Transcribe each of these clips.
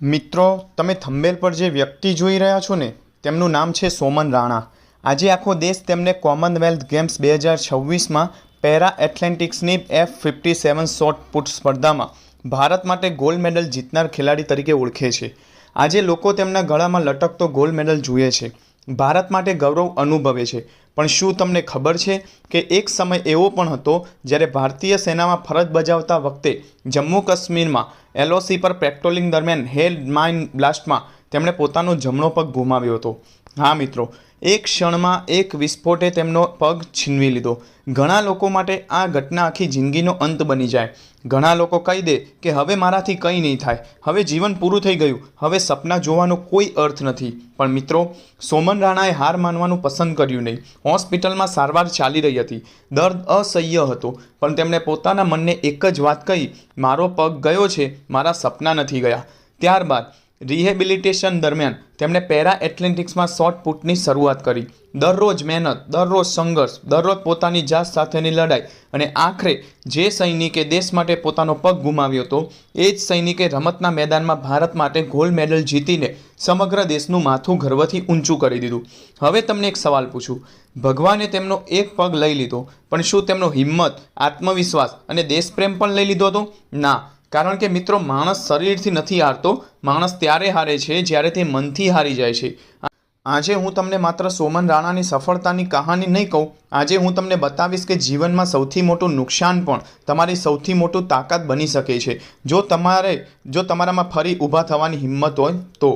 મિત્રો, તમે થંબનેલ પર જે વ્યક્તિ જોઈ રહ્યા છો ને, તેમનું નામ છે સોમન રાણા। આજે આખો દેશ તેમને કોમનવેલ્થ ગેમ્સ 2026માં પેરા એથ્લેટિક્સની F57 શોર્ટ પુટ સ્પર્ધામાં ભારત માટે ગોલ્ડ મેડલ જીતનાર ખેલાડી તરીકે ઓળખે છે। આજે લોકો તેમના ગળામાં લટકતો ગોલ્ડ મેડલ જુએ છે, ભારત માટે ગૌરવ અનુભવે છે। પણ શું તમને ખબર છે કે એક સમય એવો પણ હતો જ્યારે ભારતીય સેનામાં ફરજ બજાવતા વખતે જમ્મુ કાશ્મીરમાં LOC પર પેટ્રોલિંગ દરમિયાન હેડ માઇન બ્લાસ્ટમાં તેમણે પોતાનો જમણો પગ ગુમાવ્યો હતો। હા મિત્રો, એક ક્ષણમાં એક વિસ્ફોટે તેમનો પગ છીનવી લીધો। ઘણા લોકો માટે આ ઘટના આખી જિંદગીનો અંત બની જાય। ઘણા લોકો કહી દે કે હવે મારાથી કંઈ નહીં થાય, હવે જીવન પૂરું થઈ ગયું, હવે સપના જોવાનો કોઈ અર્થ નથી। પણ મિત્રો, સોમન રાણાએ હાર માનવાનું પસંદ કર્યું નહીં। હોસ્પિટલમાં સારવાર ચાલી રહી હતી, દર્દ અસહ્ય હતો, પણ તેમણે પોતાના મનને એક જ વાત કહી, મારો પગ ગયો છે, મારા સપના નથી ગયા। ત્યારબાદ રિહેબિલિટેશન દરમિયાન તેમણે પેરા એથ્લેટિક્સમાં શોર્ટ પુટની શરૂઆત કરી। દરરોજ મહેનત, દરરોજ સંઘર્ષ, દરરોજ પોતાની જાત સાથેની લડાઈ, અને આખરે જે સૈનિકે દેશ માટે પોતાનો પગ ગુમાવ્યો હતો, એ જ સૈનિકે રમતના મેદાનમાં ભારત માટે ગોલ્ડ મેડલ જીતીને સમગ્ર દેશનું માથું ગર્વથી ઊંચું કરી દીધું। હવે તમને એક સવાલ પૂછું, ભગવાને તેમનો એક પગ લઈ લીધો, પણ શું તેમનો હિંમત, આત્મવિશ્વાસ અને દેશપ્રેમ પણ લઈ લીધો હતો? ના, કારણ કે મિત્રો, માણસ શરીરથી નથી હારતો, માણસ ત્યારે હારે છે જ્યારે તે મનથી હારી જાય છે। આજે હું તમને માત્ર સોમન રાણાની સફળતાની કહાની નહીં કહું, આજે હું તમને બતાવીશ કે જીવનમાં સૌથી મોટું નુકસાન પણ તમારી સૌથી મોટું તાકાત બની શકે છે, જો તમારામાં ફરી ઊભા થવાની હિંમત હોય તો।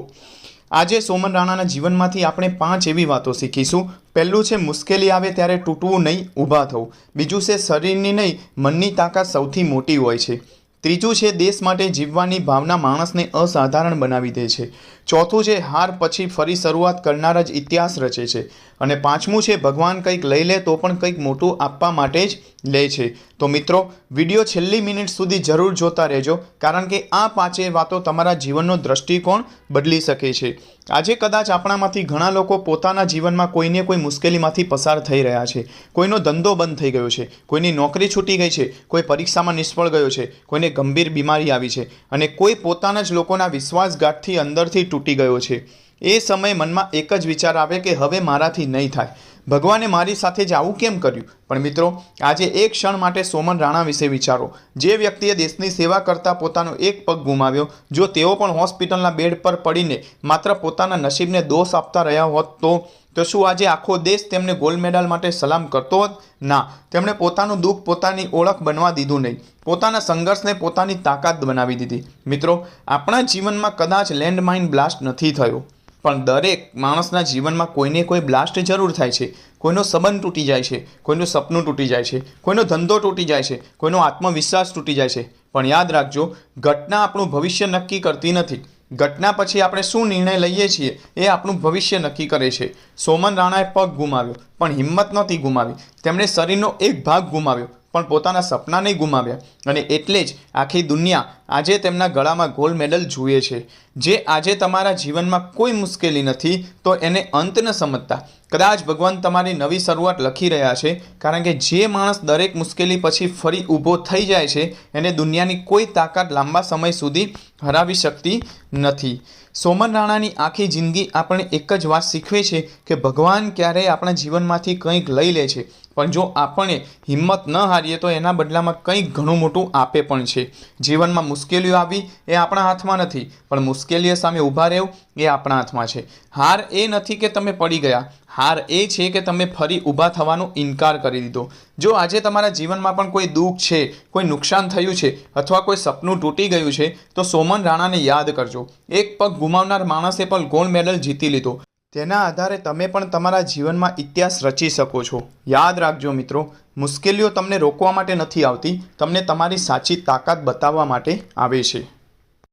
આજે સોમન રાણાના જીવનમાંથી આપણે 5 એવી વાતો શીખીશું। પહેલું છે, મુશ્કેલી આવે ત્યારે તૂટવું નહીં, ઊભા થવું। બીજું છે, શરીરની નહીં, મનની તાકાત સૌથી મોટી હોય છે। ત્રીજું છે, દેશ માટે જીવવાની ભાવના માણસને અસાધારણ બનાવી દે છે। ચોથું છે, હાર પછી ફરી શરૂઆત કરનાર જ ઇતિહાસ રચે છે। અને પાંચમું છે, ભગવાન કંઈક લઈ લે તો પણ કંઈક મોટું આપવા માટે જ લે છે। તો મિત્રો, વિડીયો છેલ્લી મિનિટ સુધી જરૂર જોતા રહેજો, કારણ કે આ 5 વાતો તમારા જીવનનો દૃષ્ટિકોણ બદલી શકે છે। આજે કદાચ આપણામાંથી ઘણા લોકો પોતાના જીવનમાં કોઈને કોઈ મુશ્કેલીમાંથી પસાર થઈ રહ્યા છે। કોઈનો ધંધો બંધ થઈ ગયો છે, કોઈની નોકરી છૂટી ગઈ છે, કોઈ પરીક્ષામાં નિષ્ફળ ગયો છે, કોઈને ગંભીર બીમારી આવી છે, અને કોઈ પોતાના જ લોકોના વિશ્વાસઘાતથી અંદરથી તૂટી ગયો છે। એ સમયે મનમાં એક જ વિચાર આવે કે હવે મારાથી નહીં થાય, ભગવાને મારી સાથે જ આવું કેમ કર્યું? પણ મિત્રો, આજે એક ક્ષણ માટે સોમન રાણા વિશે વિચારો, જે વ્યક્તિએ દેશની સેવા કરતાં પોતાનો એક પગ ગુમાવ્યો। જો તેઓ પણ હોસ્પિટલના બેડ પર પડીને માત્ર પોતાના નસીબને દોષ આપતા રહ્યા હોત તો શું આજે આખો દેશ તેમને ગોલ્ડ મેડલ માટે સલામ કરતો હોત? ના, તેમણે પોતાનું દુઃખ પોતાની ઓળખ બનવા દીધું નહીં, પોતાના સંઘર્ષને પોતાની તાકાત બનાવી દીધી। મિત્રો, આપણા જીવનમાં કદાચ લેન્ડમાઇન બ્લાસ્ટ નથી થયો, પણ દરેક માણસના જીવનમાં કોઈને કોઈ બ્લાસ્ટ જરૂર થાય છે। કોઈનો સંબંધ તૂટી જાય છે, કોઈનું સપનું તૂટી જાય છે, કોઈનો ધંધો તૂટી જાય છે, કોઈનો આત્મવિશ્વાસ તૂટી જાય છે। પણ યાદ રાખજો, ઘટના આપણું ભવિષ્ય નક્કી કરતી નથી, ઘટના પછી આપણે શું નિર્ણય લઈએ છીએ એ આપણું ભવિષ્ય નક્કી કરે છે। સોમન રાણાએ પગ ગુમાવ્યો, પણ હિંમત નહોતી ગુમાવી। તેમણે શરીરનો એક ભાગ ગુમાવ્યો, પણ પોતાના સપના નહીં ગુમાવ્યા, અને એટલે જ આખી દુનિયા આજે તેમના ગળામાં ગોલ્ડ મેડલ જુએ છે। જે આજે તમારા જીવનમાં કોઈ મુશ્કેલી નથી તો એને અંત ન સમજતા, કદાચ ભગવાન તમારી નવી શરૂઆત લખી રહ્યા છે, કારણ કે જે માણસ દરેક મુશ્કેલી પછી ફરી ઊભો થઈ જાય છે, એને દુનિયાની કોઈ તાકાત લાંબા સમય સુધી હરાવી શકતી નથી। સોમન રાણાની આખી જિંદગી આપણે એક જ વાત શીખવે છે કે ભગવાન ક્યારેય આપણા જીવનમાંથી કંઈક લઈ લે છે, પણ જો આપણે હિંમત ન હારીએ તો એના બદલામાં કંઈક ઘણું મોટું આપે પણ છે। જીવનમાં મુશ્કેલીઓ આવી એ આપણા હાથમાં નથી, પણ મુશ્કેલીઓ સામે ઊભા રહેવું એ આપણા હાથમાં છે। હાર એ નથી કે તમે પડી ગયા, હાર એ છે કે તમે ફરી ઊભા થવાનો ઇનકાર કરી દીધો। જો આજે તમારા જીવનમાં પણ કોઈ દુઃખ છે, કોઈ નુકસાન થયું છે, અથવા કોઈ સપનું તૂટી ગયું છે, તો સોમન રાણાને યાદ કરજો। એક પગ ગુમાવનાર માણસે પણ ગોલ્ડ મેડલ જીતી લીધો, તેના આધારે તમે પણ તમારા જીવનમાં ઇતિહાસ રચી શકો છો। યાદ રાખજો મિત્રો, મુશ્કેલીઓ તમને રોકવા માટે નથી આવતી, તમને તમારી સાચી તાકાત બતાવવા માટે આવે છે।